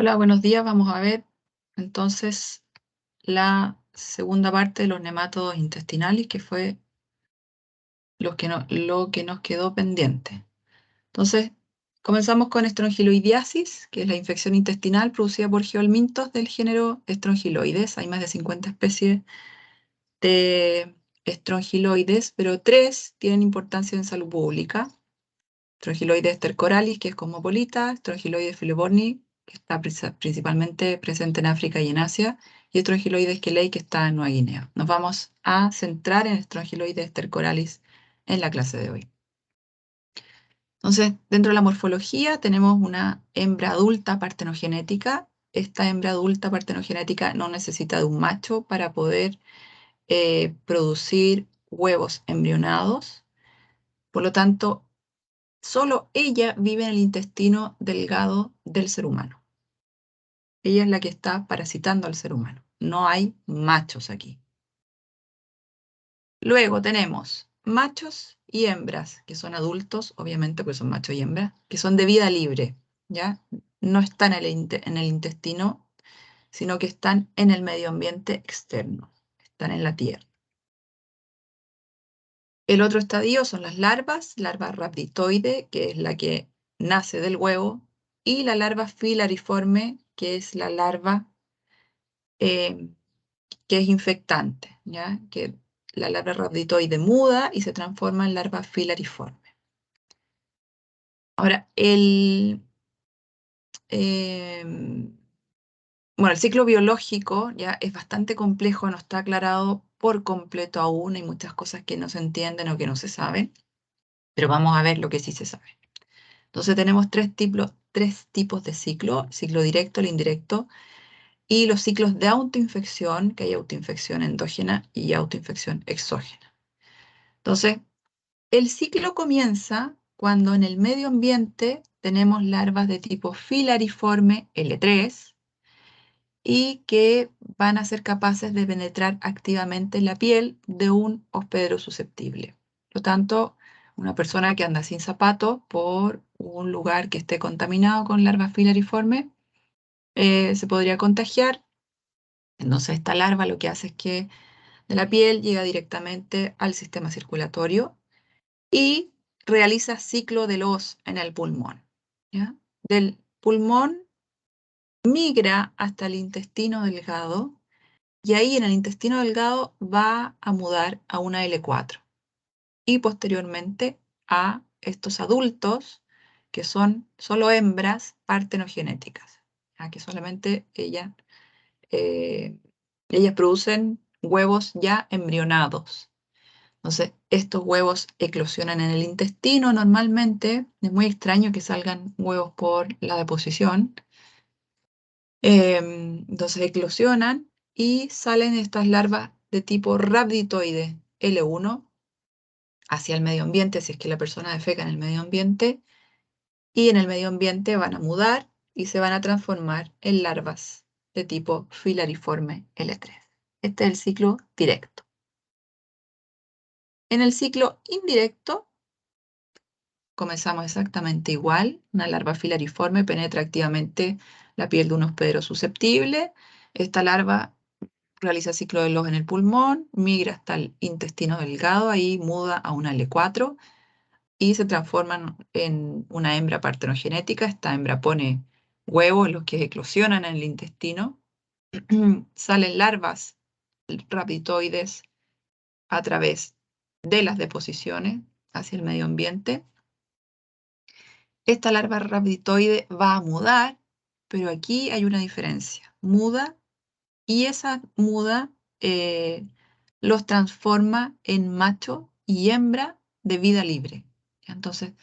Hola, buenos días. Vamos a ver entonces la segunda parte de los nematodos intestinales, que fue lo que nos quedó pendiente. Entonces, comenzamos con estrongiloidiasis, que es la infección intestinal producida por geohelmintos del género Strongyloides. Hay más de 50 especies de estrongiloides, pero 3 tienen importancia en salud pública. Strongyloides stercoralis, que es cosmopolita, Strongyloides filiborni, que está principalmente presente en África y en Asia, y Strongyloides kelei, que está en Nueva Guinea. Nos vamos a centrar en Strongyloides stercoralis en la clase de hoy. Entonces, dentro de la morfología tenemos una hembra adulta partenogenética. Esta hembra adulta partenogenética no necesita de un macho para poder producir huevos embrionados. Por lo tanto, solo ella vive en el intestino delgado del ser humano. Ella es la que está parasitando al ser humano. No hay machos aquí. Luego tenemos machos y hembras, que son adultos, obviamente, porque son machos y hembras, que son de vida libre, ¿ya? No están en el intestino, sino que están en el medio ambiente externo, están en la tierra. El otro estadio son las larvas, larva rhabditoide, que es la que nace del huevo, y la larva filariforme, que es la larva eh, que es infectante, ¿ya? Que la larva rhabditoide muda y se transforma en larva filariforme. Ahora, bueno, el ciclo biológico ya es bastante complejo, no está aclarado por completo aún, hay muchas cosas que no se entienden o que no se saben, pero vamos a ver lo que sí se sabe. Entonces tenemos tres tipos de ciclo: ciclo directo, el indirecto, y los ciclos de autoinfección, que hay autoinfección endógena y autoinfección exógena. Entonces, el ciclo comienza cuando en el medio ambiente tenemos larvas de tipo filariforme L3 y que van a ser capaces de penetrar activamente en la piel de un hospedero susceptible. Por lo tanto, una persona que anda sin zapatos por un lugar que esté contaminado con larvas filariformes se podría contagiar. Entonces, esta larva lo que hace es que de la piel llega directamente al sistema circulatorio y realiza ciclo de Loos en el pulmón, ¿ya? Del pulmón migra hasta el intestino delgado y ahí en el intestino delgado va a mudar a una L4 y posteriormente a estos adultos que son solo hembras partenogenéticas, ¿ya? Que solamente ellas producen huevos ya embrionados. Entonces, estos huevos eclosionan en el intestino normalmente. Es muy extraño que salgan huevos por la deposición. Entonces, eclosionan y salen estas larvas de tipo rhabditoide L1 hacia el medio ambiente, si es que la persona defeca en el medio ambiente, y en el medio ambiente van a mudar y se van a transformar en larvas de tipo filariforme L3. Este es el ciclo directo. En el ciclo indirecto, comenzamos exactamente igual. Una larva filariforme penetra activamente la piel de un hospedero susceptible. Esta larva realiza ciclo de Loos en el pulmón, migra hasta el intestino delgado, ahí muda a una L4 y se transforman en una hembra partenogenética. Esta hembra pone huevos, los que eclosionan en el intestino. Salen larvas rhabditoides a través de las deposiciones hacia el medio ambiente. Esta larva rhabditoide va a mudar, pero aquí hay una diferencia. Muda y esa muda los transforma en macho y hembra de vida libre. Entonces,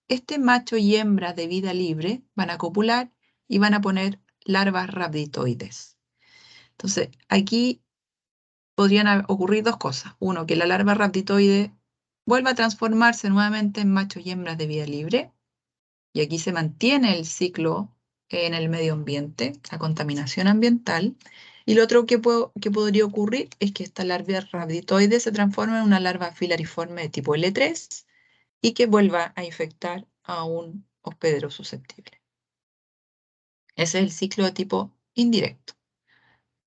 este macho y hembra de vida libre van a copular y van a poner larvas rhabditoides. Entonces, aquí podrían ocurrir dos cosas. Uno, que la larva rhabditoide vuelva a transformarse nuevamente en machos y hembras de vida libre, y aquí se mantiene el ciclo en el medio ambiente, la contaminación ambiental. Y lo otro que podría ocurrir es que esta larva rhabditoide se transforme en una larva filariforme de tipo L3 y que vuelva a infectar a un hospedero susceptible. Ese es el ciclo de tipo indirecto.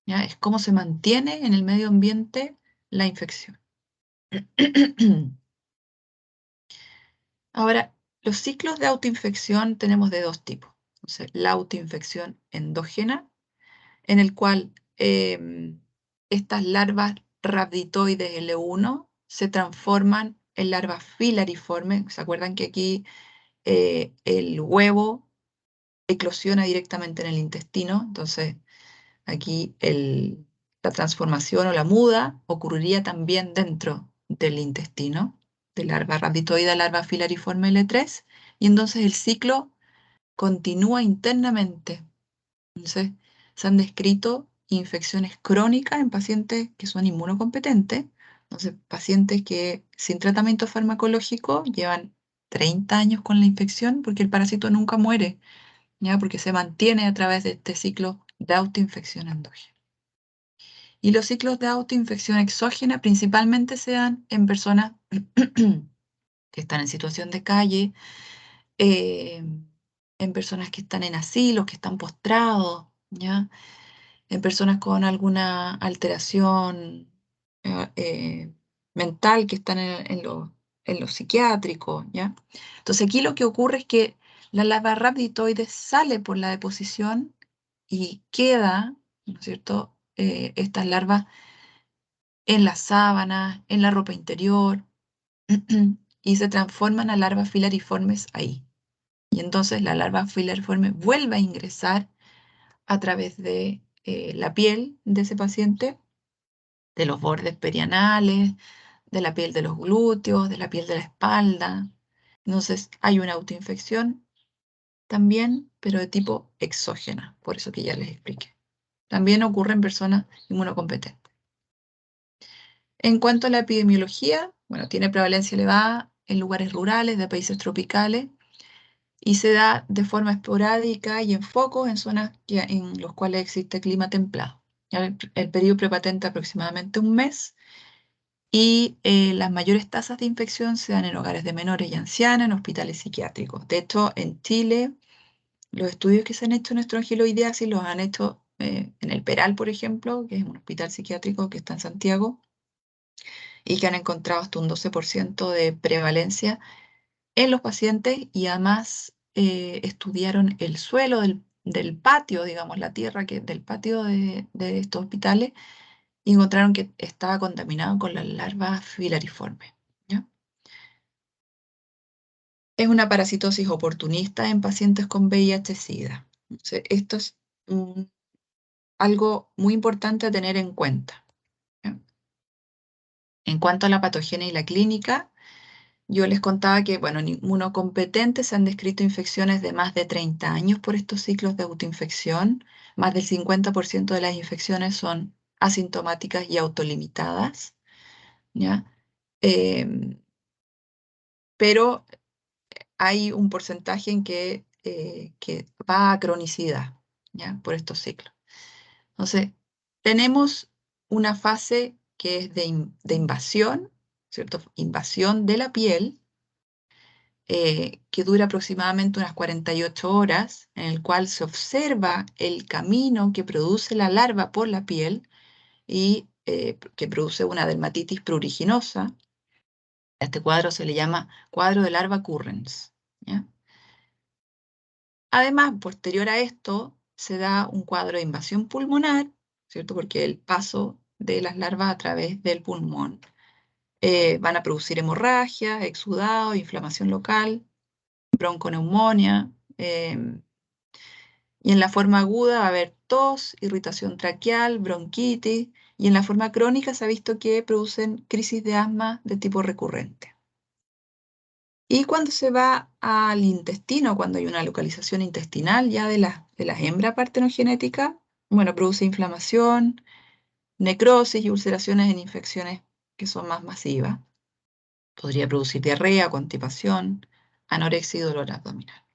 ¿Ya? Es cómo se mantiene en el medio ambiente la infección. Ahora, los ciclos de autoinfección tenemos de dos tipos. Entonces, la autoinfección endógena, en el cual estas larvas rhabditoides L1 se transforman en larvas filariformes. ¿Se acuerdan que aquí el huevo eclosiona directamente en el intestino? Entonces, aquí la transformación o la muda ocurriría también dentro del intestino, de larva rhabditoide a larva filariforme L3, y entonces el ciclo continúa internamente. Entonces, se han descrito infecciones crónicas en pacientes que son inmunocompetentes. Entonces, pacientes que sin tratamiento farmacológico llevan 30 años con la infección porque el parásito nunca muere, ¿ya? Porque se mantiene a través de este ciclo de autoinfección endógena. Y los ciclos de autoinfección exógena principalmente se dan en personas que están en situación de calle, eh, en personas que están en asilos, que están postrados, ¿ya? En personas con alguna alteración mental que están en lo psiquiátrico, ¿ya? Entonces aquí lo que ocurre es que la larva rhabditoide sale por la deposición y queda, ¿no es cierto?, estas larvas en las sábanas, en la ropa interior, y se transforman a larvas filariformes ahí. Y entonces la larva filariforme vuelve a ingresar a través de la piel de ese paciente, de los bordes perianales, de la piel de los glúteos, de la piel de la espalda. Entonces hay una autoinfección también, pero de tipo exógena, por eso que ya les expliqué. También ocurre en personas inmunocompetentes. En cuanto a la epidemiología, bueno, tiene prevalencia elevada en lugares rurales de países tropicales y se da de forma esporádica y en focos en zonas en los cuales existe clima templado. El periodo prepatente aproximadamente un mes y las mayores tasas de infección se dan en hogares de menores y ancianos, en hospitales psiquiátricos. De hecho, en Chile, los estudios que se han hecho en estrongiloideasis los han hecho en el Peral, por ejemplo, que es un hospital psiquiátrico que está en Santiago, y que han encontrado hasta un 12% de prevalencia en los pacientes y además estudiaron el suelo del patio, digamos, la tierra del patio de estos hospitales y encontraron que estaba contaminado con las larvas filariformes, ¿ya? Es una parasitosis oportunista en pacientes con VIH-Sida. Entonces, esto es algo muy importante a tener en cuenta, ¿ya? En cuanto a la patogenia y la clínica, yo les contaba que, bueno, en inmunocompetentes se han descrito infecciones de más de 30 años por estos ciclos de autoinfección. Más del 50% de las infecciones son asintomáticas y autolimitadas, ¿ya? Em, pero hay un porcentaje en que va a cronicidad, ¿ya? Por estos ciclos. Entonces, tenemos una fase que es de invasión, ¿cierto? Invasión de la piel, que dura aproximadamente unas 48 horas, en el cual se observa el camino que produce la larva por la piel y que produce una dermatitis pruriginosa. A este cuadro se le llama cuadro de larva Currens, ¿ya? Además, posterior a esto, se da un cuadro de invasión pulmonar, ¿cierto? Porque el paso de las larvas a través del pulmón van a producir hemorragia, exudado, inflamación local, bronconeumonía, y en la forma aguda va a haber tos, irritación traqueal, bronquitis, y en la forma crónica se ha visto que producen crisis de asma de tipo recurrente. Y cuando se va al intestino, cuando hay una localización intestinal ya de las hembras partenogenéticas, bueno, produce inflamación, necrosis y ulceraciones en infecciones que son más masivas. Podría producir diarrea, constipación, anorexia y dolor abdominal.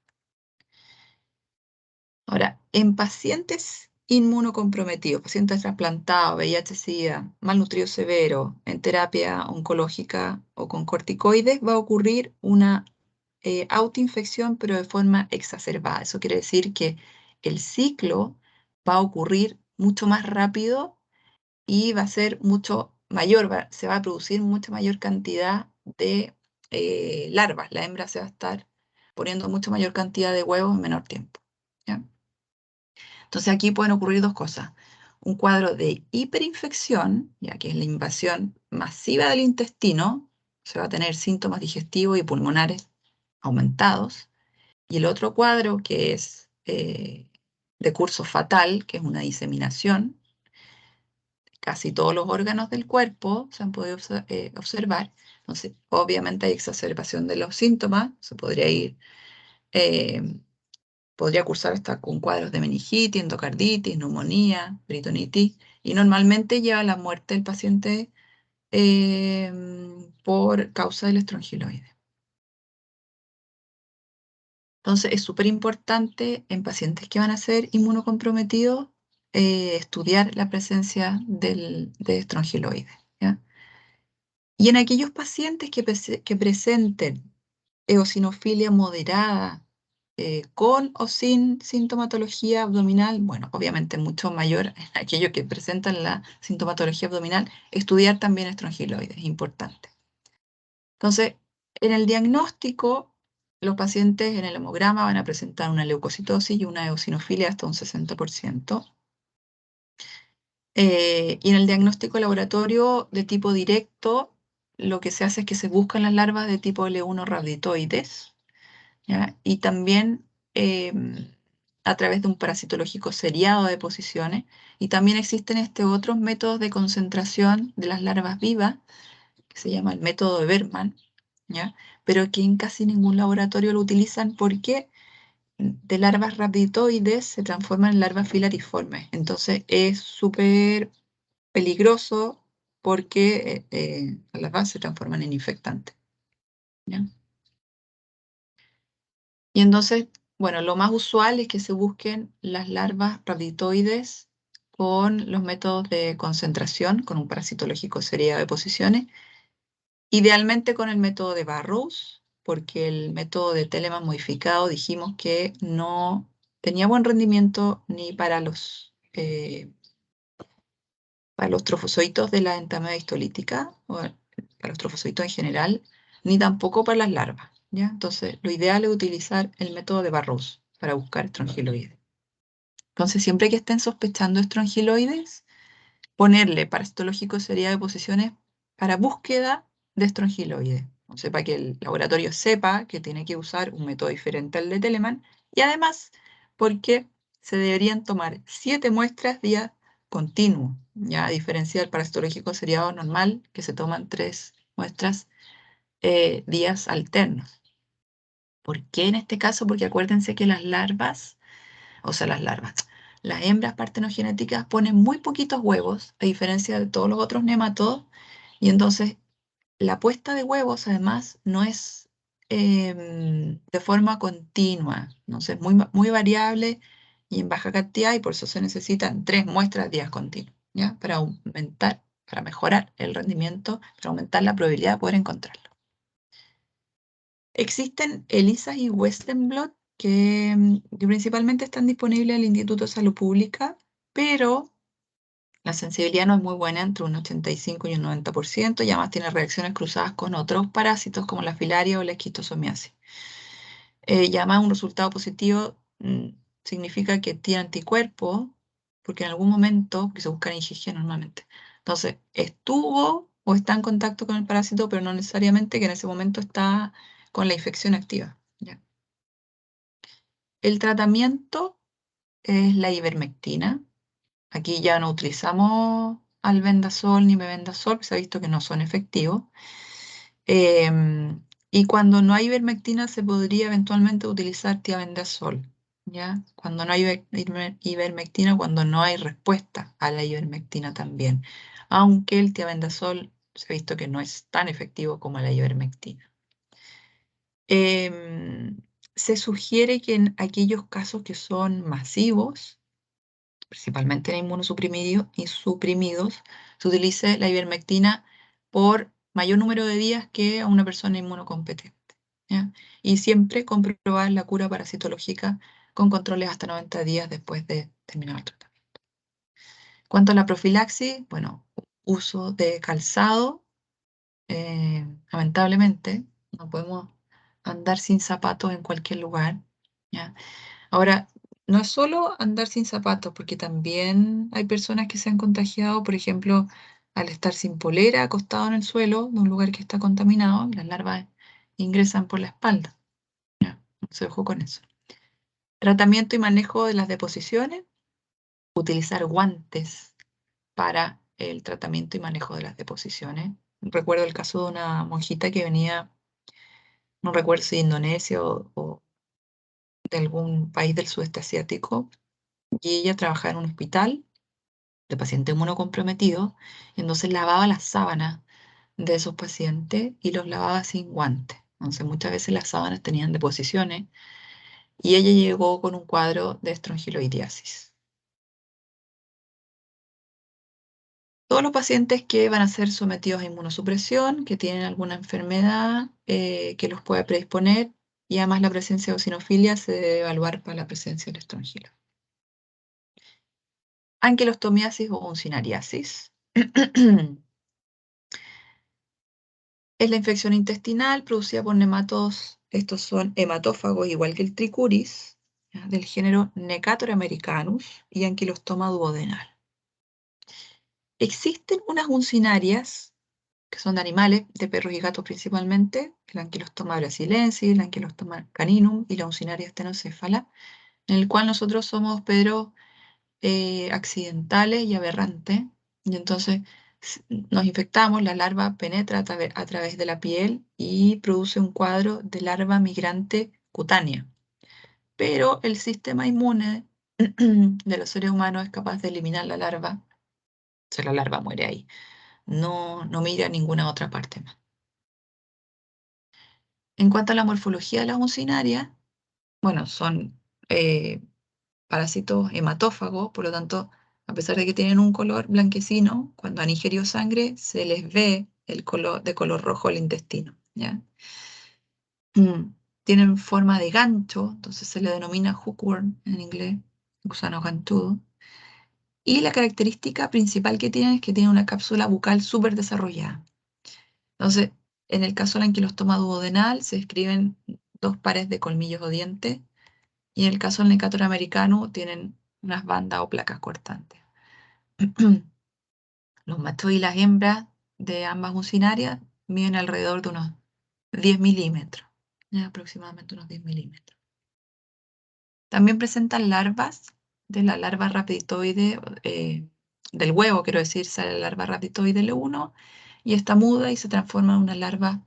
Ahora, en pacientes inmunocomprometidos, pacientes trasplantados, VIH-Sida, malnutridos severos, en terapia oncológica o con corticoides, va a ocurrir una autoinfección, pero de forma exacerbada. Eso quiere decir que el ciclo va a ocurrir mucho más rápido y va a ser mucho mayor, se va a producir mucha mayor cantidad de larvas. La hembra se va a estar poniendo mucha mayor cantidad de huevos en menor tiempo. ¿Ya? Entonces aquí pueden ocurrir dos cosas. Un cuadro de hiperinfección, ya que es la invasión masiva del intestino, se va a tener síntomas digestivos y pulmonares aumentados. Y el otro cuadro que es de curso fatal, que es una diseminación, casi todos los órganos del cuerpo se han podido observar. Entonces, obviamente hay exacerbación de los síntomas, se podría ir, eh, podría cursar hasta con cuadros de meningitis, endocarditis, neumonía, peritonitis, y normalmente lleva a la muerte del paciente por causa del estrongiloide. Entonces, es súper importante en pacientes que van a ser inmunocomprometidos estudiar la presencia de estrongiloide, ¿ya? Y en aquellos pacientes que presenten eosinofilia moderada, con o sin sintomatología abdominal, bueno, obviamente mucho mayor en aquellos que presentan la sintomatología abdominal, estudiar también estrongiloides, es importante. Entonces, en el diagnóstico, los pacientes en el hemograma van a presentar una leucocitosis y una eosinofilia hasta un 60%. Y en el diagnóstico laboratorio de tipo directo, lo que se hace es que se buscan las larvas de tipo L1 rhabditoides, ¿ya? Y también a través de un parasitológico seriado de posiciones. Y también existen otros métodos de concentración de las larvas vivas, que se llama el método de Berman, ¿ya? Pero que en casi ningún laboratorio lo utilizan porque de larvas rhabditoides se transforman en larvas filariformes. Entonces es súper peligroso porque las larvas se transforman en infectantes, ¿ya? Y entonces, bueno, lo más usual es que se busquen las larvas rhabditoides con los métodos de concentración, con un parasitológico seriado de posiciones, idealmente con el método de Burrows, porque el método de Telemann modificado dijimos que no tenía buen rendimiento ni para los trofozoitos de la entamoeba histolítica, o para los trofozoitos en general, ni tampoco para las larvas, ¿ya? Entonces, lo ideal es utilizar el método de Burrows para buscar estrongiloides. Entonces, siempre que estén sospechando estrongiloides, ponerle parasitológico seriado de posiciones para búsqueda de estrongiloides. O sea, para que el laboratorio sepa que tiene que usar un método diferente al de Telemann y además porque se deberían tomar 7 muestras día continuo, ya a diferencia del parasitológico seriado normal que se toman 3 muestras días alternos. ¿Por qué en este caso? Porque acuérdense que las larvas, o sea, las hembras partenogenéticas ponen muy poquitos huevos, a diferencia de todos los otros nematodos, y entonces la puesta de huevos además no es de forma continua, no sé, es muy variable y en baja cantidad, y por eso se necesitan 3 muestras días continuos, ¿ya? Para aumentar, para mejorar el rendimiento, para aumentar la probabilidad de poder encontrarlo. Existen ELISA y Western blot que principalmente están disponibles en el Instituto de Salud Pública, pero la sensibilidad no es muy buena, entre un 85 y un 90%, y además tiene reacciones cruzadas con otros parásitos como la filaria o la esquistosomiasis. Y además un resultado positivo significa que tiene anticuerpos, porque en algún momento, que se busca en IgG normalmente, entonces estuvo o está en contacto con el parásito, pero no necesariamente que en ese momento está con la infección activa, ¿ya? El tratamiento es la ivermectina. Aquí ya no utilizamos albendazol ni mebendazol, porque se ha visto que no son efectivos. Y cuando no hay ivermectina se podría eventualmente utilizar tiabendazol, ¿ya? Cuando no hay ivermectina, cuando no hay respuesta a la ivermectina también. Aunque el tiabendazol se ha visto que no es tan efectivo como la ivermectina. Se sugiere que en aquellos casos que son masivos, principalmente en inmunosuprimidos, se utilice la ivermectina por mayor número de días que a una persona inmunocompetente. ¿ya? Y siempre comprobar la cura parasitológica con controles hasta 90 días después de terminar el tratamiento. Cuanto a la profilaxis, bueno, uso de calzado, lamentablemente, no podemos andar sin zapatos en cualquier lugar, ¿ya? Ahora, no es solo andar sin zapatos, porque también hay personas que se han contagiado, por ejemplo, al estar sin polera, acostado en el suelo de un lugar que está contaminado, las larvas ingresan por la espalda. ¿Ya? Se ojo con eso. Tratamiento y manejo de las deposiciones. Utilizar guantes para el tratamiento y manejo de las deposiciones. Recuerdo el caso de una monjita que venía, no recuerdo si de Indonesia o de algún país del sudeste asiático, y ella trabajaba en un hospital de pacientes inmunocomprometidos, y entonces lavaba las sábanas de esos pacientes y los lavaba sin guantes. Entonces muchas veces las sábanas tenían deposiciones y ella llegó con un cuadro de estrongiloidiasis. Todos los pacientes que van a ser sometidos a inmunosupresión, que tienen alguna enfermedad que los pueda predisponer, y además la presencia de eosinofilia se debe evaluar para la presencia del estrongilo. Anquilostomiasis o uncinariasis. Es la infección intestinal producida por nematodos, estos son hematófagos igual que el tricuris, ¿ya? Del género Necator americanus y Anquilostoma duodenal. Existen unas uncinarias que son de animales, de perros y gatos principalmente, el Anquilostoma brasilensis, el Anquilostoma caninum y la uncinaria stenocéfala, en el cual nosotros somos, pero accidentales y aberrantes, y entonces nos infectamos, la larva penetra a través de la piel y produce un cuadro de larva migrante cutánea. Pero el sistema inmune de los seres humanos es capaz de eliminar la larva, o sea, la larva muere ahí. No migra a ninguna otra parte más. En cuanto a la morfología de las uncinarias, bueno, son eh, parásitos hematófagos, por lo tanto, a pesar de que tienen un color blanquecino, cuando han ingerido sangre se les ve el color de color rojo el intestino, ¿ya? Tienen forma de gancho, entonces se le denomina hookworm en inglés, gusano ganchudo. Y la característica principal que tienen es que tienen una cápsula bucal súper desarrollada. Entonces, en el caso del anquilostoma duodenal se describen dos pares de colmillos o dientes, y en el caso del Necator americano tienen unas bandas o placas cortantes. Los machos y las hembras de ambas uncinarias miden alrededor de unos 10 milímetros, ya, aproximadamente unos 10 milímetros. También presentan larvas de la larva rapitoide, del huevo, quiero decir, sale la larva rapitoide L1 y está muda y se transforma en una larva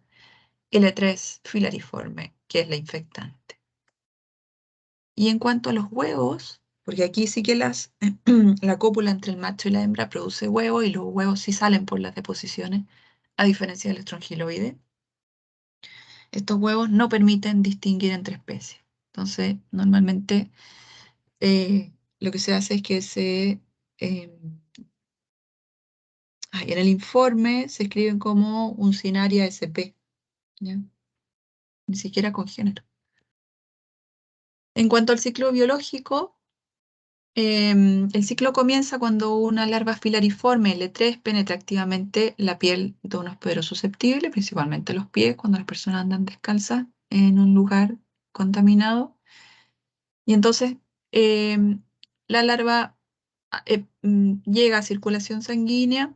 L3 filariforme, que es la infectante. Y en cuanto a los huevos, porque aquí sí que la cópula entre el macho y la hembra produce huevos y los huevos sí salen por las deposiciones, a diferencia del estrongiloide. Estos huevos no permiten distinguir entre especies. Entonces, normalmente lo que se hace es que en el informe se escriben como Uncinaria sp, ¿ya? Ni siquiera con género. En cuanto al ciclo biológico, el ciclo comienza cuando una larva filariforme L3 penetra activamente la piel de un hospedero susceptible, principalmente los pies, cuando las personas andan descalzas en un lugar contaminado. Y entonces la larva llega a circulación sanguínea,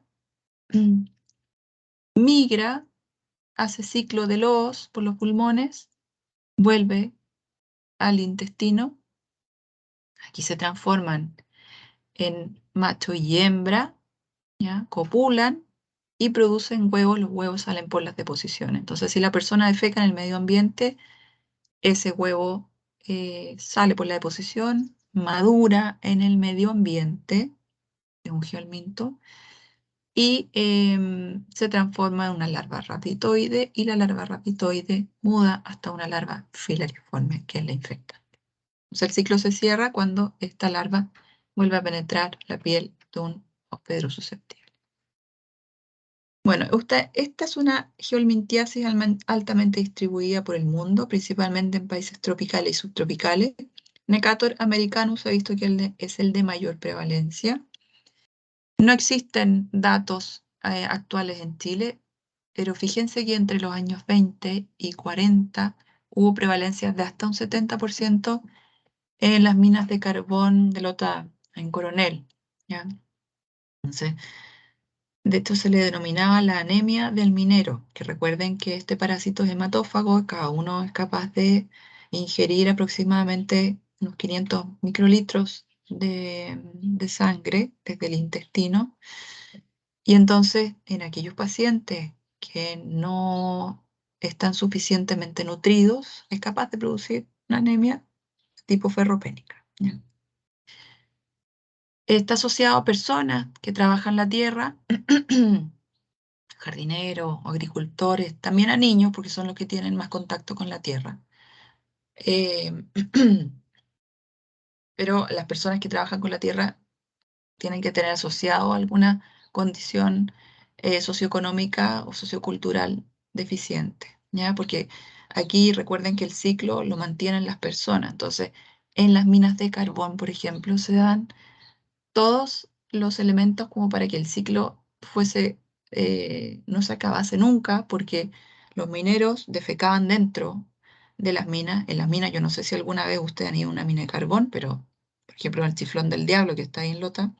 migra, hace ciclo de Loos por los pulmones, vuelve al intestino. Aquí se transforman en macho y hembra, ¿ya? Copulan y producen huevos. Los huevos salen por las deposiciones. Entonces, si la persona defeca en el medio ambiente, ese huevo sale por la deposición, madura en el medio ambiente de un geominto y se transforma en una larva rapitoide, y la larva rapitoide muda hasta una larva filariforme, que es la infectante. O sea, el ciclo se cierra cuando esta larva vuelve a penetrar la piel de un hospedero susceptible. Bueno, esta es una geolmintiasis altamente distribuida por el mundo, principalmente en países tropicales y subtropicales. Necator americanus ha visto que es el de mayor prevalencia. No existen datos actuales en Chile, pero fíjense que entre los años 20 y 40 hubo prevalencias de hasta un 70% en las minas de carbón de Lota, en Coronel, ¿ya? Entonces, de hecho se le denominaba la anemia del minero, que recuerden que este parásito es hematófago, cada uno es capaz de ingerir aproximadamente unos 500 microlitros de sangre desde el intestino. Y entonces, en aquellos pacientes que no están suficientemente nutridos, es capaz de producir una anemia tipo ferropénica, ¿ya? Está asociado a personas que trabajan la tierra, jardineros o agricultores, también a niños, porque son los que tienen más contacto con la tierra. Eh, pero las personas que trabajan con la tierra tienen que tener asociado alguna condición socioeconómica o sociocultural deficiente, ¿ya? Porque aquí recuerden que el ciclo lo mantienen las personas. Entonces, en las minas de carbón, por ejemplo, se dan todos los elementos como para que el ciclo no se acabase nunca, porque los mineros defecaban dentro de las minas. En las minas, yo no sé si alguna vez ustedes han ido a una mina de carbón, pero por ejemplo en el Chiflón del Diablo, que está ahí en Lota,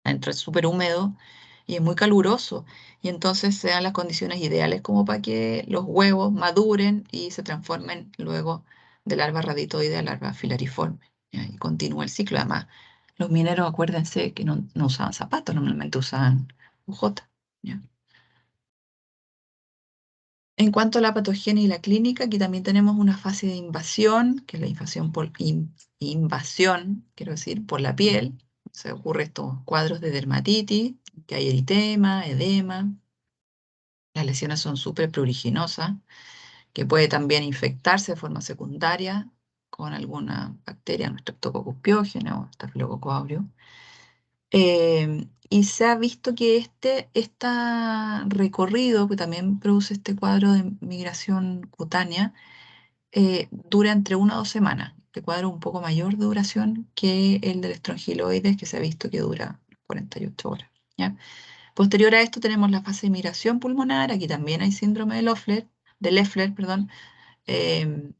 adentro es súper húmedo y es muy caluroso. Y entonces se dan las condiciones ideales como para que los huevos maduren y se transformen luego de larva raditoide a larva filariforme, ¿ya? Y continúa el ciclo. Además, los mineros, acuérdense que no usaban zapatos, normalmente usaban UJ, ¿ya? En cuanto a la patogenia y la clínica, aquí también tenemos una fase de invasión, que es la invasión, quiero decir, por la piel. Se ocurre estos cuadros de dermatitis, que hay eritema, edema. Las lesiones son súper pruriginosas, que puede también infectarse de forma secundaria con alguna bacteria, no Streptococcus pyogenes o Staphylococcus aureus. Y se ha visto que este recorrido, que también produce este cuadro de migración cutánea, dura entre 1 o 2 semanas. Este cuadro es un poco mayor de duración que el del estrongiloides, que se ha visto que dura 48 horas, ¿ya? Posterior a esto tenemos la fase de migración pulmonar. Aquí también hay síndrome de Loeffler, perdón, em,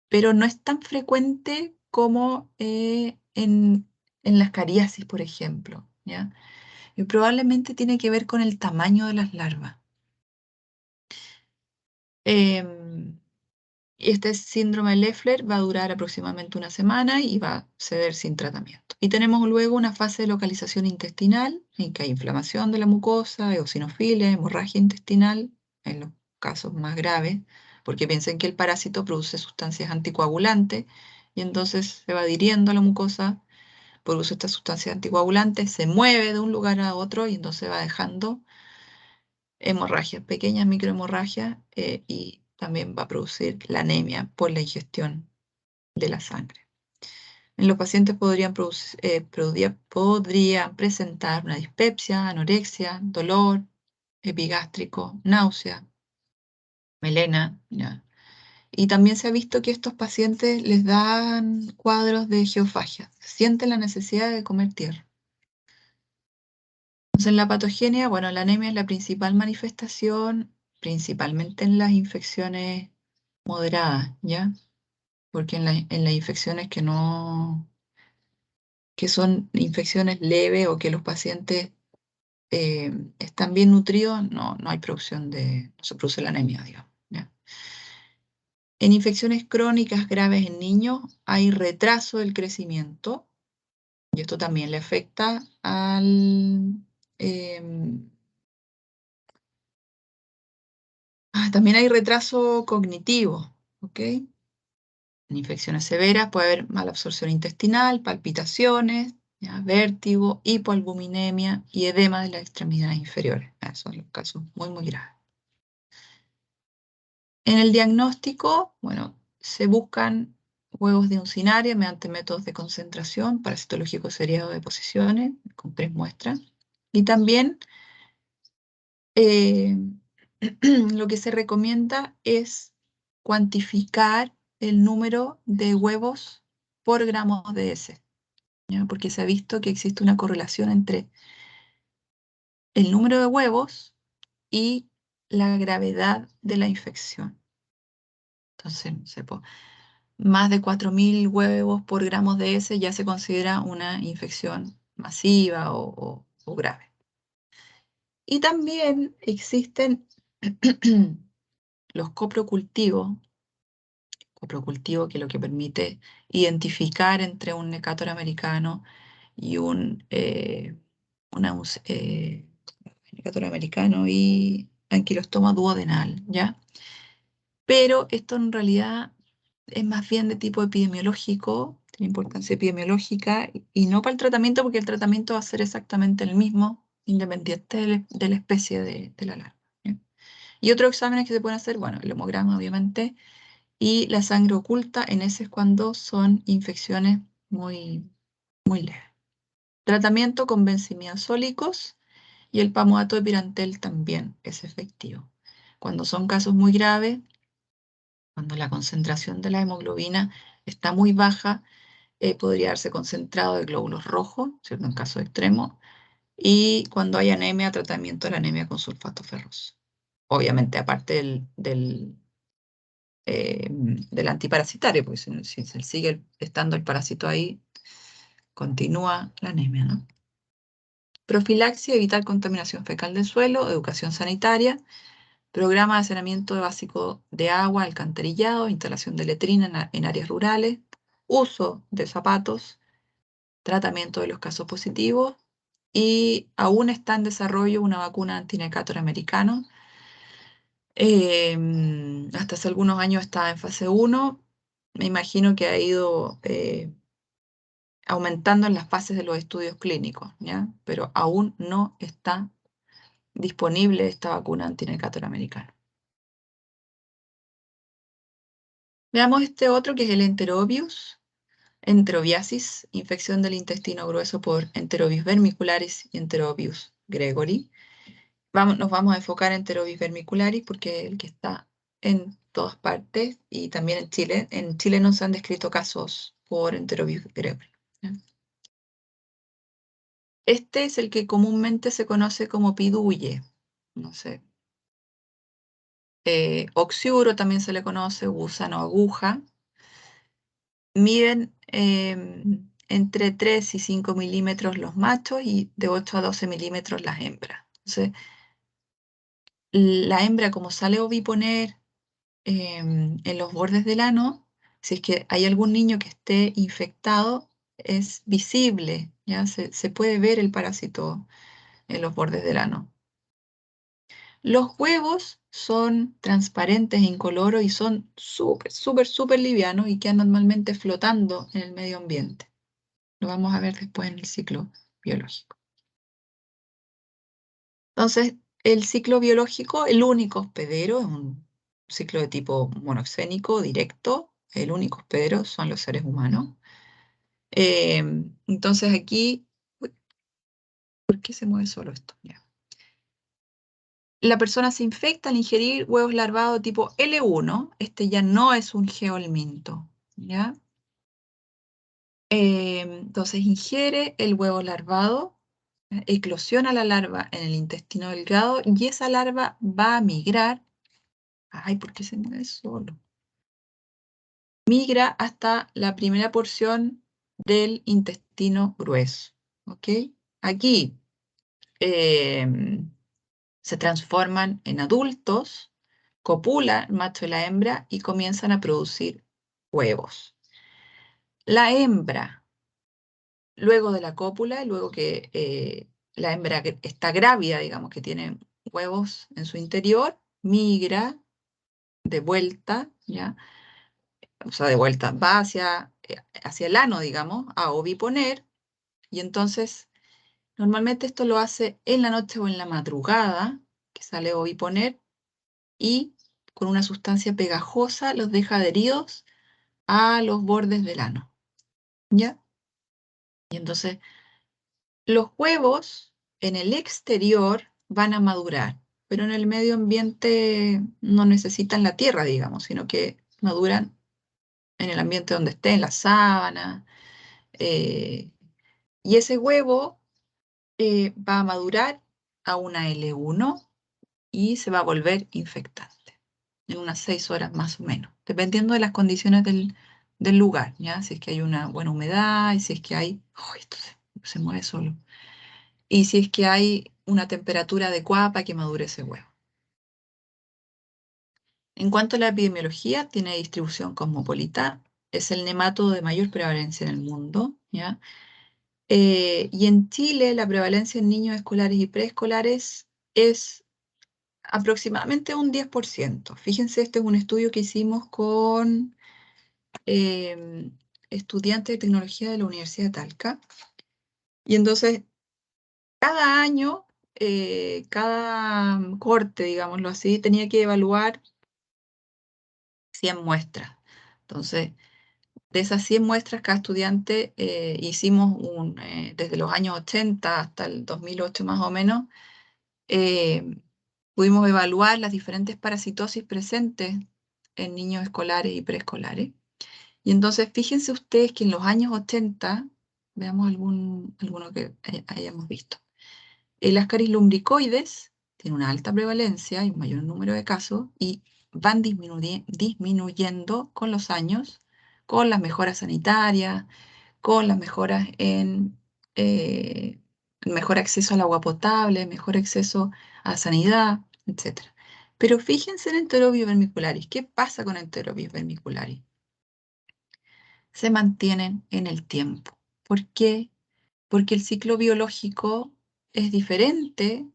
pero no es tan frecuente como en las cariasis, por ejemplo, ¿ya? Y probablemente tiene que ver con el tamaño de las larvas. Em, Este síndrome de Loeffler va a durar aproximadamente 1 semana y va a ceder sin tratamiento. Y tenemos luego una fase de localización intestinal, en que hay inflamación de la mucosa, eosinofilia, hemorragia intestinal, en los casos más graves, porque piensen que el parásito produce sustancias anticoagulantes y entonces se va adhiriendo a la mucosa, produce estas sustancias anticoagulantes, se mueve de un lugar a otro y entonces va dejando hemorragias, pequeñas microhemorragias, y también va a producir la anemia por la ingestión de la sangre. En los pacientes podrían presentar una dispepsia, anorexia, dolor epigástrico, náusea, melena, ¿ya? Y también se ha visto que estos pacientes les dan cuadros de geofagia, sienten la necesidad de comer tierra. Entonces, en la patogenia, bueno, la anemia es la principal manifestación, principalmente en las infecciones moderadas, ¿ya? Porque en las infecciones que son infecciones leves o que los pacientes están bien nutridos, no hay no se produce la anemia, digamos, ¿ya? En infecciones crónicas graves en niños hay retraso del crecimiento y esto también le afecta em, también hay retraso cognitivo, ¿ok? En infecciones severas puede haber malabsorción intestinal, palpitaciones, ¿ya? Vértigo, hipoalbuminemia y edema de las extremidades inferiores. Esos son los casos muy, muy graves. En el diagnóstico, bueno, se buscan huevos de uncinaria mediante métodos de concentración parasitológico seriado de posiciones con 3 muestras. Y también eh, lo que se recomienda es cuantificar el número de huevos por gramo de heces, ¿ya? Porque se ha visto que existe una correlación entre el número de huevos y la gravedad de la infección. Entonces, no sé, más de 4.000 huevos por gramos de heces ya se considera una infección masiva o grave. Y también existen los coprocultivos, que lo que permite identificar entre un Necator americano y Necator americano y Ankylostoma duodenal, ¿ya? Pero esto en realidad es más bien de tipo epidemiológico, tiene importancia epidemiológica y no para el tratamiento, porque el tratamiento va a ser exactamente el mismo, independiente de la especie de la larva, ¿ya? Y otros exámenes que se pueden hacer, bueno, el hemograma obviamente, y la sangre oculta, en ese es cuando son infecciones muy, muy leves. Tratamiento con benzimiazólicos y el pamato de Pirantel también es efectivo. Cuando son casos muy graves, cuando la concentración de la hemoglobina está muy baja, podría darse concentrado de glóbulos rojos, ¿cierto? En caso extremo, y cuando hay anemia, tratamiento de la anemia con sulfato ferroso. Obviamente, aparte del antiparasitario, porque si se sigue estando el parásito ahí, continúa la anemia, ¿no? Profilaxia, evitar contaminación fecal del suelo, educación sanitaria, programa de saneamiento básico de agua, alcantarillado, instalación de letrina en áreas rurales, uso de zapatos, tratamiento de los casos positivos y aún está en desarrollo una vacuna antinecator americano. Hasta hace algunos años estaba en fase 1. Me imagino que ha ido aumentando en las fases de los estudios clínicos, ¿ya? Pero aún no está disponible esta vacuna antinecator americano. Veamos este otro que es el enterobius, enterobiasis, infección del intestino grueso por Enterobius vermicularis y Enterobius gregory. Nos vamos a enfocar en Enterobius vermicularis porque es el que está en todas partes y también en Chile. En Chile no se han descrito casos por Enterobius gregory, ¿ya? Este es el que comúnmente se conoce como pidulle, no sé. Oxiuro también se le conoce, gusano aguja. Miden entre 3 y 5 milímetros los machos y de 8 a 12 milímetros las hembras. Entonces, la hembra, como sale oviponer en los bordes del ano, si es que hay algún niño que esté infectado, es visible, ¿ya? Se puede ver el parásito en los bordes del ano. Los huevos son transparentes e incoloros y son súper, súper, súper livianos y quedan normalmente flotando en el medio ambiente. Lo vamos a ver después en el ciclo biológico. Entonces, el ciclo biológico, el único hospedero, es un ciclo de tipo monoxénico, directo. El único hospedero son los seres humanos. Entonces aquí, uy, ¿por qué se mueve solo esto? Ya. La persona se infecta al ingerir huevos larvados tipo L1. Este ya no es un geolminto, ¿ya? Entonces ingiere el huevo larvado, eclosiona la larva en el intestino delgado y esa larva va a migrar. Ay, ¿por qué se mueve solo? Migra hasta la primera porción del intestino grueso, ¿ok? Aquí se transforman en adultos, copula el macho y la hembra y comienzan a producir huevos. La hembra, luego de la cópula, luego que la hembra está grávida, digamos, que tiene huevos en su interior, migra de vuelta, ¿ya? O sea, de vuelta, va hacia el ano, digamos, a oviponer, y entonces normalmente esto lo hace en la noche o en la madrugada, que sale a oviponer, y con una sustancia pegajosa los deja adheridos a los bordes del ano, ¿ya? Y entonces los huevos en el exterior van a madurar. pero en el medio ambiente no necesitan la tierra, digamos, sino que maduran en el ambiente donde esté, en la sábana. eh, y ese huevo va a madurar a una L1 y se va a volver infectante en unas 6 horas más o menos, dependiendo de las condiciones del lugar, ¿ya? Si es que hay una buena humedad y si es que hay... ¡Uy, esto se mueve solo! Y si es que hay una temperatura adecuada para que madure ese huevo. En cuanto a la epidemiología, tiene distribución cosmopolita, es el nematodo de mayor prevalencia en el mundo, ¿ya? Y en Chile la prevalencia en niños escolares y preescolares es aproximadamente un 10%. Fíjense, este es un estudio que hicimos con estudiantes de tecnología de la Universidad de Talca. Y entonces, cada año, cada corte, digámoslo así, tenía que evaluar 100 muestras. Entonces, de esas 100 muestras, cada estudiante hicimos desde los años 80 hasta el 2008 más o menos, eh, pudimos evaluar las diferentes parasitosis presentes en niños escolares y preescolares. Y entonces, fíjense ustedes que en los años 80, veamos alguno que hayamos visto. El Ascaris lumbricoides tiene una alta prevalencia y un mayor número de casos y van disminuyendo con los años, con las mejoras sanitarias, con las mejoras en mejor acceso al agua potable, mejor acceso a sanidad, etc. Pero fíjense en Enterobius vermicularis. ¿Qué pasa con Enterobius vermicularis? Se mantienen en el tiempo. ¿Por qué? Porque el ciclo biológico es diferente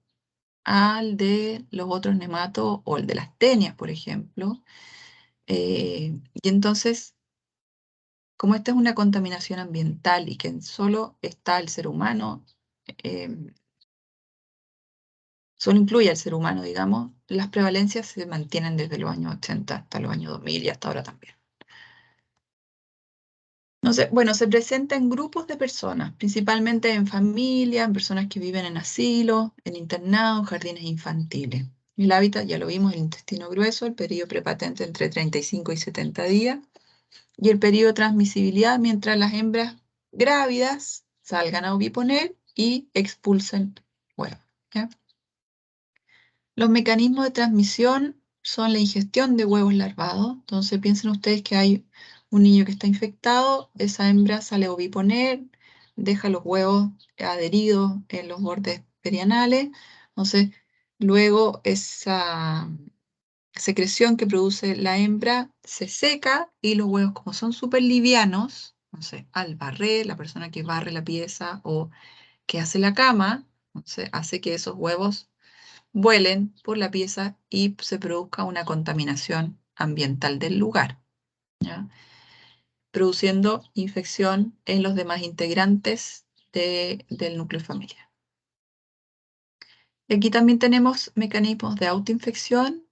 al de los otros nematos o el de las tenias, por ejemplo. Y entonces, como esta es una contaminación ambiental y que solo está el ser humano, eh, solo incluye al ser humano, digamos, las prevalencias se mantienen desde los años 80 hasta los años 2000 y hasta ahora también. No sé, bueno, se presenta en grupos de personas, principalmente en familias, en personas que viven en asilos, en internados, en jardines infantiles. El hábitat, ya lo vimos, el intestino grueso, el periodo prepatente entre 35 y 70 días, y el periodo de transmisibilidad mientras las hembras grávidas salgan a oviponer y expulsen huevos. ¿Ya? Los mecanismos de transmisión son la ingestión de huevos larvados. Entonces piensen ustedes que hay un niño que está infectado, esa hembra sale a oviponer, deja los huevos adheridos en los bordes perianales. Entonces, luego esa secreción que produce la hembra se seca y los huevos, como son súper livianos, entonces al barrer, la persona que barre la pieza o que hace la cama, entonces hace que esos huevos vuelen por la pieza y se produzca una contaminación ambiental del lugar, ¿ya? Produciendo infección en los demás integrantes del núcleo familiar. Y aquí también tenemos mecanismos de autoinfección,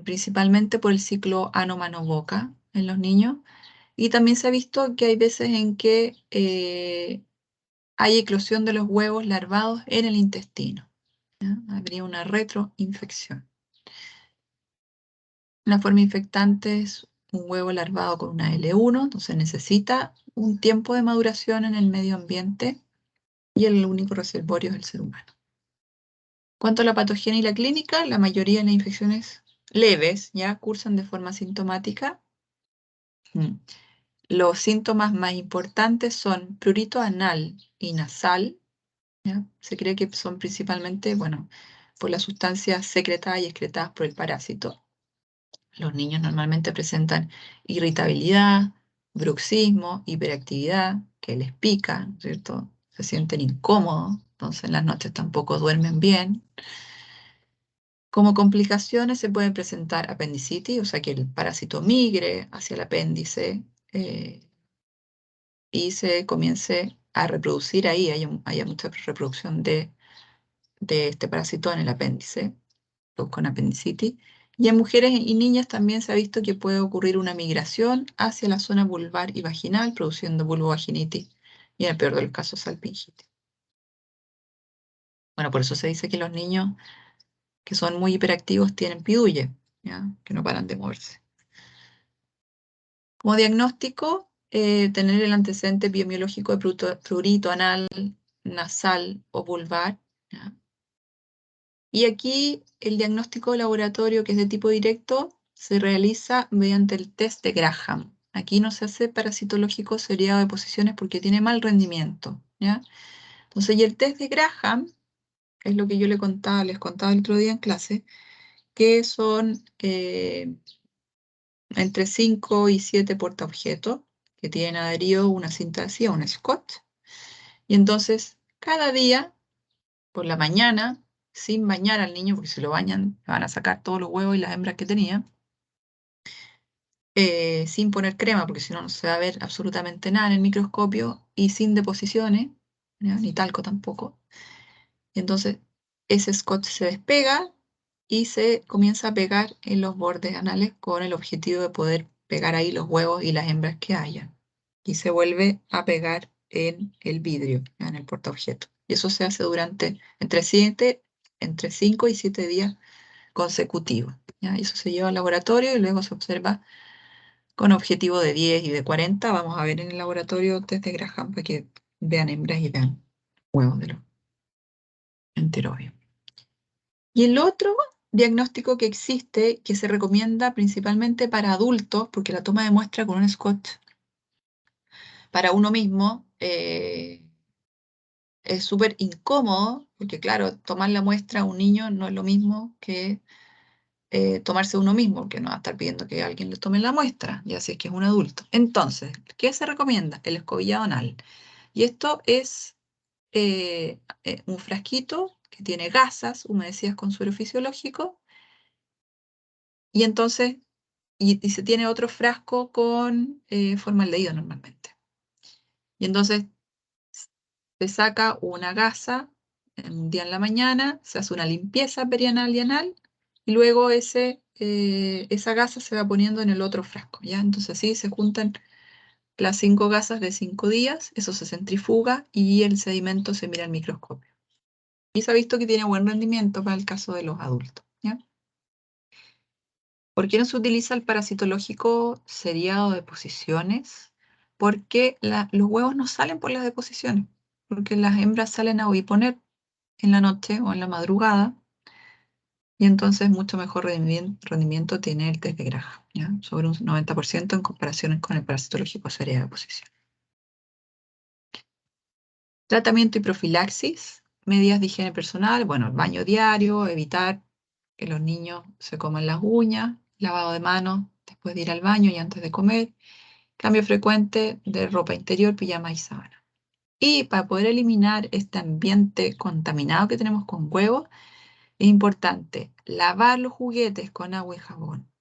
principalmente por el ciclo ano-mano-boca en los niños. Y también se ha visto que hay veces en que hay eclosión de los huevos larvados en el intestino, ¿ya? Habría una retroinfección. La forma infectante es un huevo larvado con una L1, entonces necesita un tiempo de maduración en el medio ambiente y el único reservorio es el ser humano. Cuanto a la patogenia y la clínica, la mayoría de las infecciones leves ya cursan de forma sintomática. Mm. Los síntomas más importantes son prurito anal y nasal, ¿ya? Se cree que son principalmente, bueno, por las sustancias secretadas y excretadas por el parásito. Los niños normalmente presentan irritabilidad, bruxismo, hiperactividad, que les pica, ¿cierto? Se sienten incómodos, entonces en las noches tampoco duermen bien. Como complicaciones se pueden presentar apendicitis, o sea que el parásito migre hacia el apéndice y se comience a reproducir ahí, haya mucha reproducción de este parásito en el apéndice con apendicitis. Y en mujeres y niñas también se ha visto que puede ocurrir una migración hacia la zona vulvar y vaginal, produciendo vulvovaginitis y en el peor de los casos salpingitis. Bueno, por eso se dice que los niños que son muy hiperactivos tienen PIDUYE, ¿ya? Que no paran de moverse. Como diagnóstico, tener el antecedente epidemiológico de prurito anal, nasal o vulvar, ¿ya? Y aquí el diagnóstico de laboratorio, que es de tipo directo, se realiza mediante el test de Graham. Aquí no se hace parasitológico seriado de posiciones porque tiene mal rendimiento, ¿ya? Entonces, y el test de Graham es lo que yo les contaba el otro día en clase, que son entre 5 y 7 portaobjetos que tienen adherido una cinta adhesiva, un scotch. Y entonces, cada día, por la mañana, sin bañar al niño, porque si lo bañan, le van a sacar todos los huevos y las hembras que tenía, sin poner crema, porque si no, no se va a ver absolutamente nada en el microscopio, y sin deposiciones, ¿ya? Ni talco tampoco. Y entonces, ese scotch se despega y se comienza a pegar en los bordes anales con el objetivo de poder pegar ahí los huevos y las hembras que haya. Y se vuelve a pegar en el vidrio, ¿ya? En el portaobjeto. Y eso se hace durante entre 5 y 7 días consecutivos, ¿ya? Y eso se lleva al laboratorio y luego se observa con objetivo de 10 y de 40. Vamos a ver en el laboratorio test de Graham para que vean hembras y vean huevos de los enterobios. Y el otro diagnóstico que existe, que se recomienda principalmente para adultos, porque la toma de muestra con un scotch para uno mismo es súper incómodo, porque claro, tomar la muestra a un niño no es lo mismo que tomarse uno mismo, porque no va a estar pidiendo que alguien le tome la muestra, ya si es que es un adulto. Entonces, ¿qué se recomienda? El escobillado anal. Y esto es un frasquito que tiene gasas humedecidas con suero fisiológico, y entonces y se tiene otro frasco con formaldehído normalmente. Y entonces se saca una gasa un día en la mañana, se hace una limpieza perianal y anal, y luego esa gasa se va poniendo en el otro frasco, ¿ya? Entonces así se juntan las 5 gasas de 5 días, eso se centrifuga y el sedimento se mira al microscopio. Y se ha visto que tiene buen rendimiento para el caso de los adultos, ¿ya? ¿Por qué no se utiliza el parasitológico seriado de posiciones? Porque los huevos no salen por las deposiciones, porque las hembras salen a oviponer en la noche o en la madrugada, y entonces mucho mejor rendimiento tiene el test de Graham, ¿ya? Sobre un 90% en comparación con el parasitológico seriado de posición. Tratamiento y profilaxis, medidas de higiene personal, bueno, el baño diario, evitar que los niños se coman las uñas, lavado de manos después de ir al baño y antes de comer, cambio frecuente de ropa interior, pijama y sábana. Y para poder eliminar este ambiente contaminado que tenemos con huevos, es importante lavar los juguetes con agua y jabón,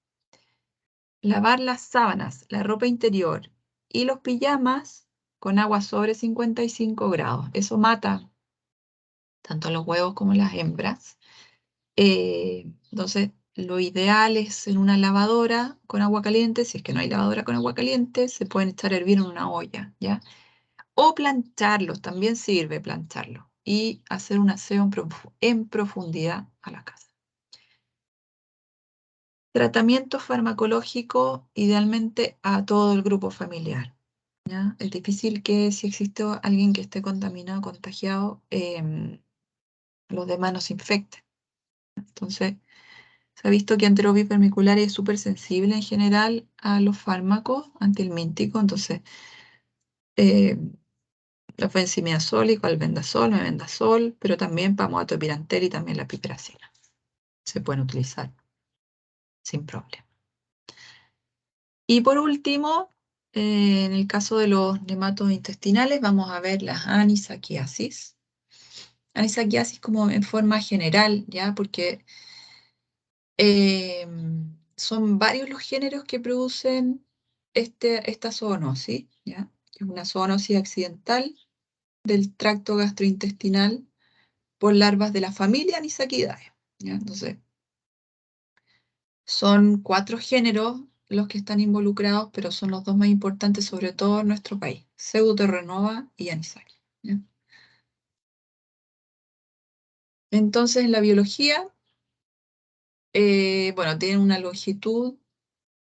lavar las sábanas, la ropa interior y los pijamas con agua sobre 55 grados. Eso mata tanto a los huevos como a las hembras. Entonces, lo ideal es en una lavadora con agua caliente. Si es que no hay lavadora con agua caliente, se pueden echar a hervir en una olla, ¿ya? O plancharlos, también sirve plancharlos. Y hacer un aseo en profundidad a la casa. Tratamiento farmacológico, idealmente a todo el grupo familiar, ¿ya? Es difícil que si existe alguien que esté contaminado, contagiado, los demás no se infecten. Entonces, se ha visto que Enterobius vermicularis es súper sensible en general a los fármacos antihelmínticos, entonces eh, la fensimidazol y albendazol, mebendazol, pero también pamo-atopirantel y también la piperacina. Se pueden utilizar sin problema. Y por último, en el caso de los nematos intestinales, vamos a ver las anisakiasis. Anisakiasis como en forma general, ¿ya? Porque son varios los géneros que producen esta zoonosis, ¿ya? Es una zoonosis accidental del tracto gastrointestinal por larvas de la familia Anisakidae, ¿ya? Entonces, son 4 géneros los que están involucrados, pero son los 2 más importantes, sobre todo en nuestro país, Pseudoterranova y Anisakis, ¿ya? Entonces, en la biología Bueno, tienen una longitud,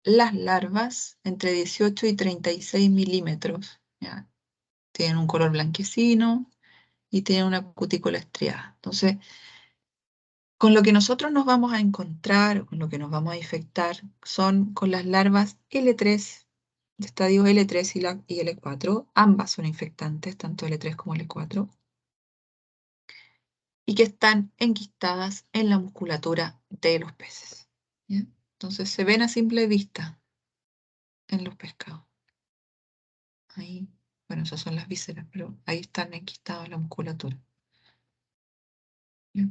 las larvas, entre 18 y 36 milímetros. ¿Ya? Tienen un color blanquecino y tienen una cutícula estriada. Entonces, con lo que nosotros nos vamos a encontrar, o con lo que nos vamos a infectar, son con las larvas L3, de estadio L3 y L4. Ambas son infectantes, tanto L3 como L4, y que están enquistadas en la musculatura de los peces. ¿Ya? Entonces se ven a simple vista en los pescados. Ahí, bueno, esas son las vísceras, pero ahí están enquistados en la musculatura. ¿Ya?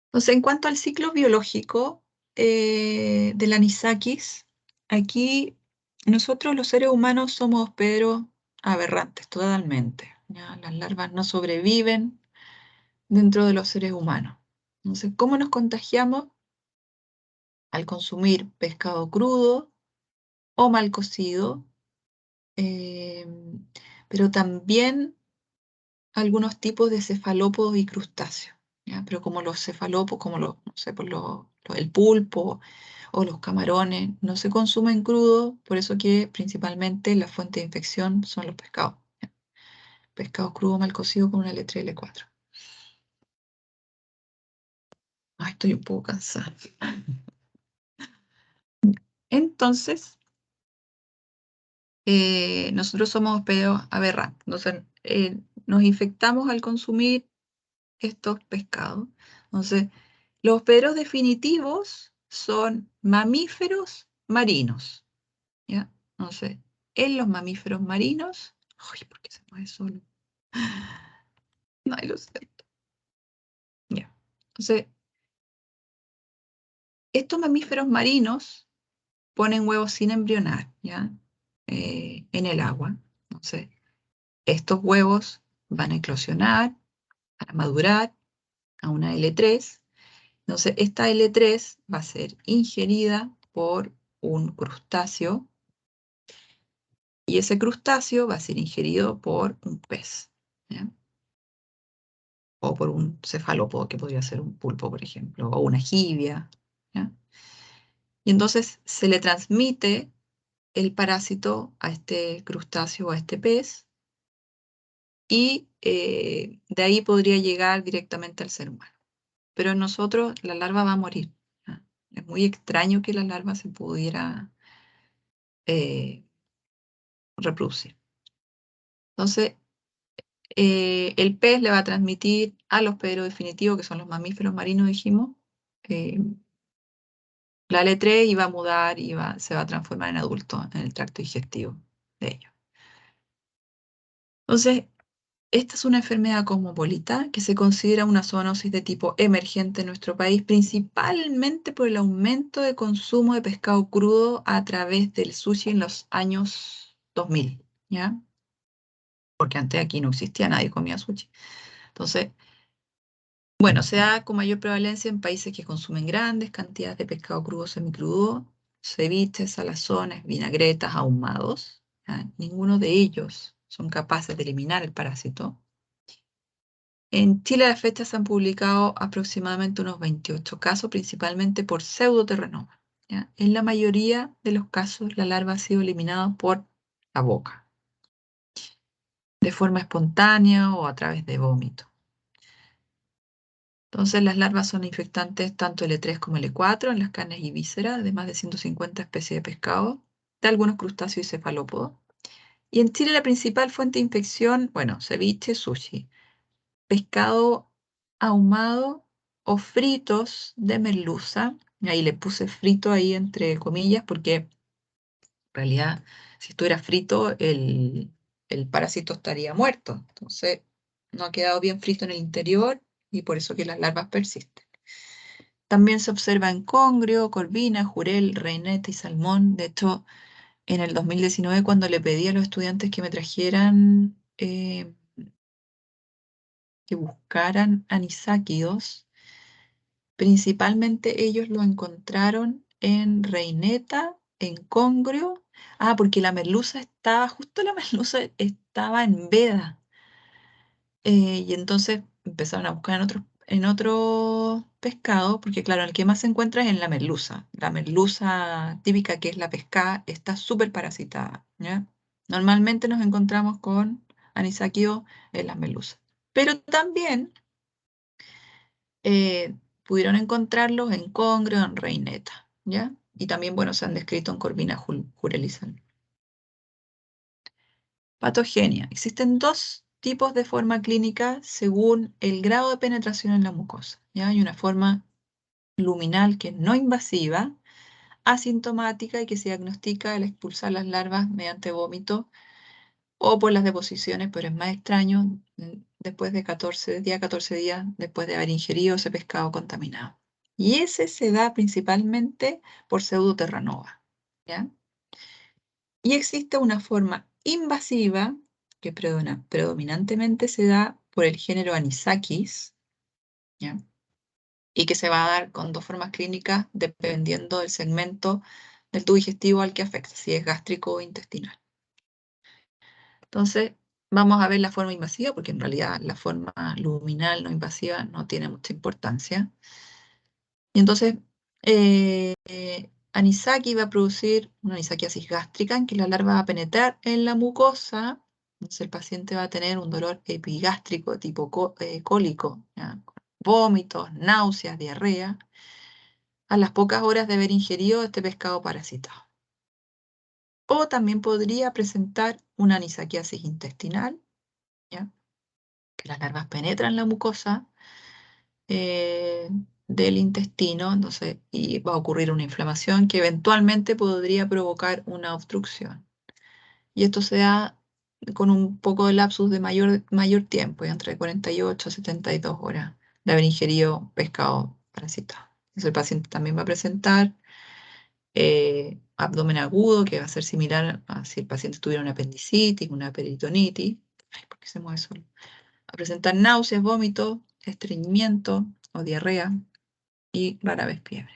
Entonces, en cuanto al ciclo biológico del anisakis, aquí nosotros los seres humanos somos hospederos aberrantes totalmente. ¿Ya? Las larvas no sobreviven dentro de los seres humanos. Entonces, ¿cómo nos contagiamos? Al consumir pescado crudo o mal cocido, eh, pero también algunos tipos de cefalópodos y crustáceos. ¿Ya? Pero como los cefalópodos, como los, no sé, pues el pulpo o los camarones, no se consumen crudos, por eso que principalmente la fuente de infección son los pescados. ¿Ya? Pescado crudo mal cocido con una letra L4. Ay, estoy un poco cansada. Entonces, nosotros somos hospederos aberrantes. Entonces, nos infectamos al consumir estos pescados. Entonces, los hospederos definitivos son mamíferos marinos. ¿Ya? Entonces, en los mamíferos marinos, ay, ¿por qué se mueve solo? No, lo siento. Ya. Entonces, estos mamíferos marinos ponen huevos sin embrionar, ¿ya? En el agua. Entonces, estos huevos van a eclosionar, a madurar a una L3. Entonces, esta L3 va a ser ingerida por un crustáceo y ese crustáceo va a ser ingerido por un pez, ¿ya? O por un cefalópodo, que podría ser un pulpo, por ejemplo, o una jibia, ¿ya? Y entonces se le transmite el parásito a este crustáceo o a este pez y de ahí podría llegar directamente al ser humano. Pero en nosotros la larva va a morir, ¿ya? Es muy extraño que la larva se pudiera eh, reproducir. Entonces, el pez le va a transmitir al hospedero definitivo, que son los mamíferos marinos, dijimos, eh, la L3 y va a mudar y se va a transformar en adulto en el tracto digestivo de ellos. Entonces, esta es una enfermedad cosmopolita que se considera una zoonosis de tipo emergente en nuestro país, principalmente por el aumento de consumo de pescado crudo a través del sushi en los años 2000, ¿ya? Porque antes aquí no existía, nadie comía sushi. Entonces, bueno, se da con mayor prevalencia en países que consumen grandes cantidades de pescado crudo o semicrudo, ceviches, salazones, vinagretas, ahumados. ¿Ya? Ninguno de ellos son capaces de eliminar el parásito. En Chile a la fecha se han publicado aproximadamente unos 28 casos, principalmente por pseudoterrenoma. ¿Ya? En la mayoría de los casos, la larva ha sido eliminada por la boca, de forma espontánea o a través de vómito. Entonces, las larvas son infectantes tanto L3 como L4 en las carnes y vísceras de más de 150 especies de pescado, de algunos crustáceos y cefalópodos. Y en Chile la principal fuente de infección, bueno, ceviche, sushi, pescado ahumado o fritos de merluza. Y ahí le puse frito ahí entre comillas porque en realidad si estuviera frito el parásito estaría muerto. Entonces no ha quedado bien frito en el interior y por eso que las larvas persisten. También se observa en congrio, corvina, jurel, reineta y salmón. De hecho, en el 2019, cuando le pedí a los estudiantes que me trajeran, que buscaran anisáquidos, principalmente ellos lo encontraron en reineta, en congrio. Ah, porque la merluza estaba, justo la merluza estaba en veda. Y entonces empezaron a buscar en otros pescado, porque claro, el que más se encuentra es en la merluza. La merluza típica, que es la pescada, está súper parasitada, ¿ya? Normalmente nos encontramos con anisakio en las merluzas. Pero también eh, pudieron encontrarlos en congrio, en reineta, ¿ya? Y también, bueno, se han descrito en Corvina jurelizal. Patogenia. Existen dos tipos de forma clínica según el grado de penetración en la mucosa, ¿ya? Hay una forma luminal que es no invasiva, asintomática y que se diagnostica al expulsar las larvas mediante vómito o por las deposiciones, pero es más extraño después de 14 días después de haber ingerido ese pescado contaminado. Y ese se da principalmente por Pseudoterranova, ¿ya? Y existe una forma invasiva que predominantemente se da por el género Anisakis, ¿ya? Y que se va a dar con dos formas clínicas dependiendo del segmento del tubo digestivo al que afecta, si es gástrico o intestinal. Entonces, vamos a ver la forma invasiva, porque en realidad la forma luminal no invasiva no tiene mucha importancia. Y entonces, anisaki va a producir una anisakiasis gástrica en que la larva va a penetrar en la mucosa. Entonces, el paciente va a tener un dolor epigástrico tipo cólico, ¿ya? Vómitos, náuseas, diarrea, a las pocas horas de haber ingerido este pescado parasitado. O también podría presentar una anisakiasis intestinal, ¿ya? Que las larvas penetran la mucosa eh, del intestino, entonces, y va a ocurrir una inflamación que eventualmente podría provocar una obstrucción. Y esto se da con un poco de lapsus de mayor tiempo, entre 48 a 72 horas de haber ingerido pescado parasitado. Entonces, el paciente también va a presentar abdomen agudo, que va a ser similar a si el paciente tuviera una apendicitis, una peritonitis. Ay, ¿por qué se mueve solo? A presentar náuseas, vómitos, estreñimiento o diarrea y rara vez fiebre.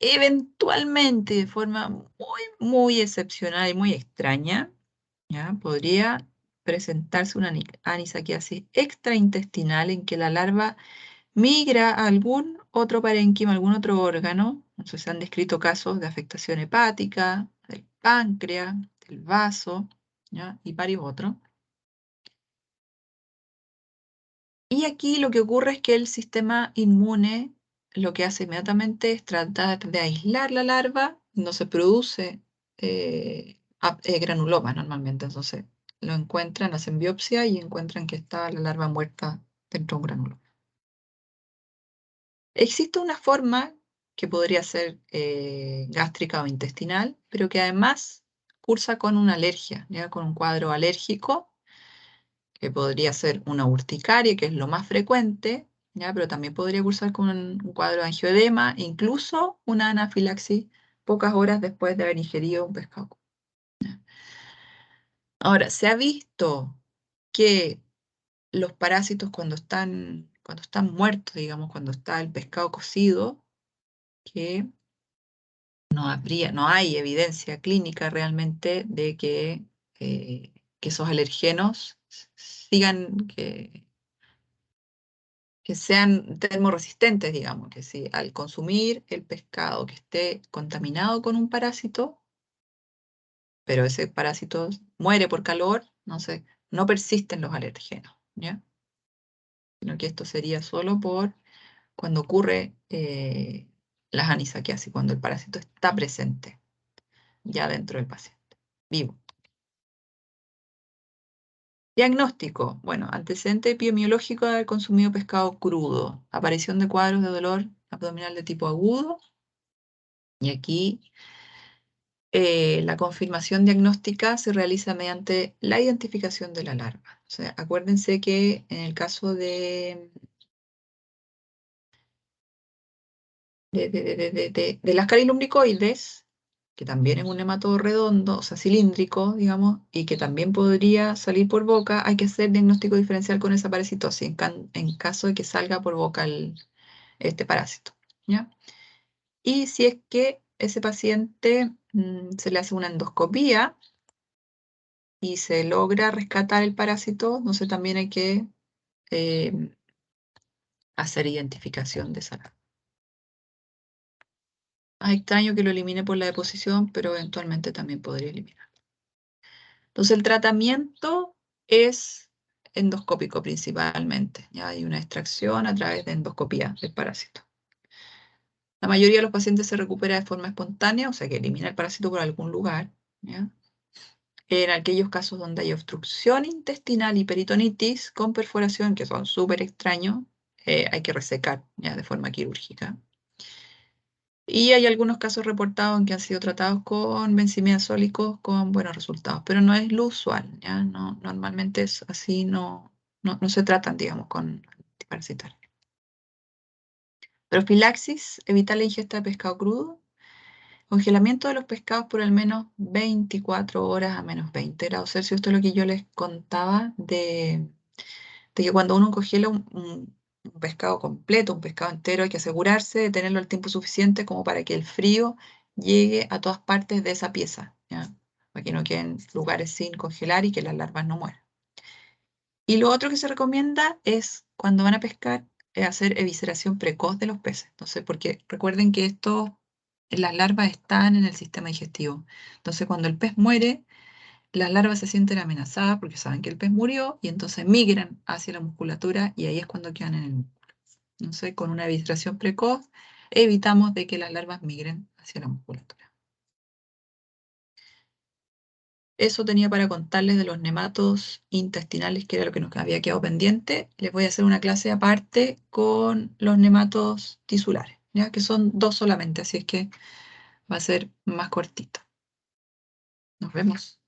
Eventualmente, de forma muy excepcional y muy extraña, ¿ya? Podría presentarse una anisakiasis extraintestinal en que la larva migra a algún otro parénquima, algún otro órgano. Entonces se han descrito casos de afectación hepática, del páncreas, del vaso, ¿ya? Y varios otros. Y aquí lo que ocurre es que el sistema inmune lo que hace inmediatamente es tratar de aislar la larva, no se produce granuloma normalmente, entonces lo encuentran, hacen biopsia y encuentran que está la larva muerta dentro de un granuloma. Existe una forma que podría ser gástrica o intestinal, pero que además cursa con una alergia, ¿ya? Con un cuadro alérgico que podría ser una urticaria, que es lo más frecuente, ¿ya? Pero también podría cursar con un cuadro de angioedema, incluso una anafilaxis pocas horas después de haber ingerido un pescado. Ahora, se ha visto que los parásitos cuando están muertos, digamos, cuando está el pescado cocido, que no hay evidencia clínica realmente de que esos alergenos sigan, que sean termorresistentes, digamos, que si al consumir el pescado que esté contaminado con un parásito, pero ese parásito muere por calor, no persisten los alergenos, ¿ya? Sino que esto sería solo por cuando ocurre las anisakiasis, cuando el parásito está presente ya dentro del paciente, vivo. Diagnóstico. Bueno, antecedente epidemiológico de haber consumido pescado crudo. Aparición de cuadros de dolor abdominal de tipo agudo. Y aquí la confirmación diagnóstica se realiza mediante la identificación de la larva. O sea, acuérdense que en el caso de las carilumbricoides, que también es un nematodo redondo, o sea, cilíndrico, digamos, y que también podría salir por boca, hay que hacer diagnóstico diferencial con esa parasitosis en caso de que salga por boca este parásito, ¿ya? Y si es que ese paciente se le hace una endoscopía y se logra rescatar el parásito, entonces también hay que eh, hacer identificación de esa larva. Es extraño que lo elimine por la deposición, pero eventualmente también podría eliminar. Entonces el tratamiento es endoscópico principalmente. Ya hay una extracción a través de endoscopía del parásito. La mayoría de los pacientes se recupera de forma espontánea, o sea que elimina el parásito por algún lugar. ¿Ya? En aquellos casos donde hay obstrucción intestinal y peritonitis con perforación, que son súper extraños, hay que resecar ya de forma quirúrgica. Y hay algunos casos reportados en que han sido tratados con benzimidazólicos con buenos resultados, pero no es lo usual, ¿ya? No, normalmente es así, no se tratan, digamos, con antiparasitarios. Profilaxis, evitar la ingesta de pescado crudo. Congelamiento de los pescados por al menos 24 horas a menos 20 grados Celsius. Esto es lo que yo les contaba de que cuando uno congela un pescado completo, un pescado entero, hay que asegurarse de tenerlo el tiempo suficiente como para que el frío llegue a todas partes de esa pieza, ¿ya? Para que no queden lugares sin congelar y que las larvas no mueran. Y lo otro que se recomienda es cuando van a pescar, hacer evisceración precoz de los peces. Entonces, porque recuerden que las larvas están en el sistema digestivo. Entonces, cuando el pez muere, las larvas se sienten amenazadas porque saben que el pez murió y entonces migran hacia la musculatura y ahí es cuando quedan en el músculo. Entonces, con una evisceración precoz, evitamos de que las larvas migren hacia la musculatura. Eso tenía para contarles de los nematos intestinales, que era lo que nos había quedado pendiente. Les voy a hacer una clase aparte con los nematos tisulares, ¿ya? Que son 2 solamente, así es que va a ser más cortito. Nos vemos.